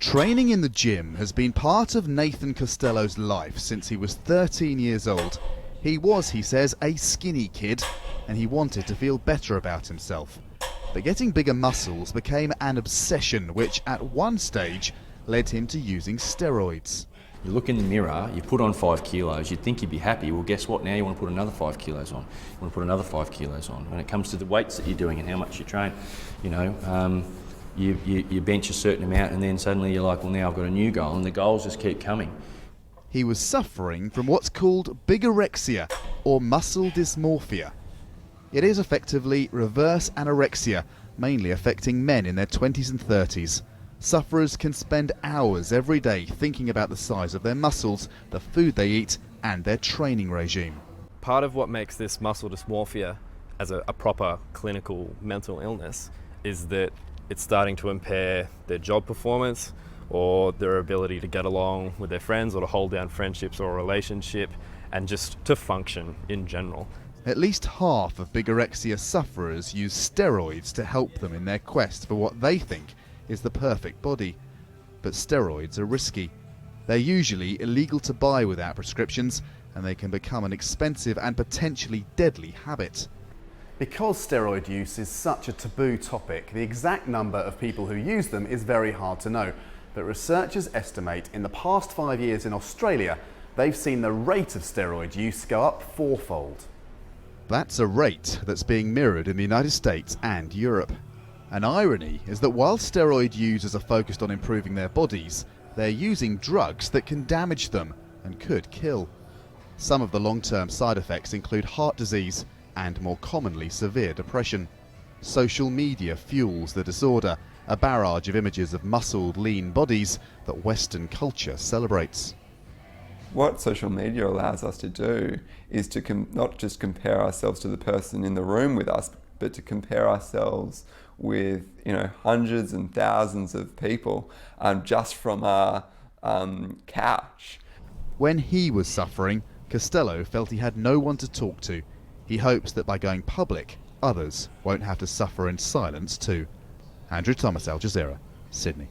Training in the gym has been part of Nathan Costello's life since he was 13 years old. He was, he says, a skinny kid, and he wanted to feel better about himself. But getting bigger muscles became an obsession, which at one stage led him to using steroids. You look in the mirror, you put on 5 kilos, you'd think you'd be happy. Well, guess what? Now you want to put another 5 kilos on. You want to put another 5 kilos on. When it comes to the weights that you're doing and how much you train, you bench a certain amount and then suddenly you're like, well, now I've got a new goal, and the goals just keep coming. He was suffering from what's called Bigorexia, or muscle dysmorphia. It is effectively reverse anorexia, mainly affecting men in their 20s and 30s. Sufferers can spend hours every day thinking about the size of their muscles, the food they eat, and their training regime. Part of what makes this muscle dysmorphia as a proper clinical mental illness is that it's starting to impair their job performance or their ability to get along with their friends or to hold down friendships or a relationship and just to function in general. At least half of Bigorexia sufferers use steroids to help them in their quest for what they think is the perfect body. But steroids are risky. They're usually illegal to buy without prescriptions, and they can become an expensive and potentially deadly habit. Because steroid use is such a taboo topic, the exact number of people who use them is very hard to know. But researchers estimate in the past 5 years in Australia, they've seen the rate of steroid use go up 4-fold. That's a rate that's being mirrored in the United States and Europe. An irony is that while steroid users are focused on improving their bodies, they're using drugs that can damage them and could kill. Some of the long-term side effects include heart disease and, more commonly, severe depression. Social media fuels the disorder, a barrage of images of muscled, lean bodies that Western culture celebrates. What social media allows us to do is to not just compare ourselves to the person in the room with us, but to compare ourselves with hundreds and thousands of people just from our couch. When he was suffering, Costello felt he had no one to talk to. He hopes that by going public, others won't have to suffer in silence too. Andrew Thomas, Al Jazeera, Sydney.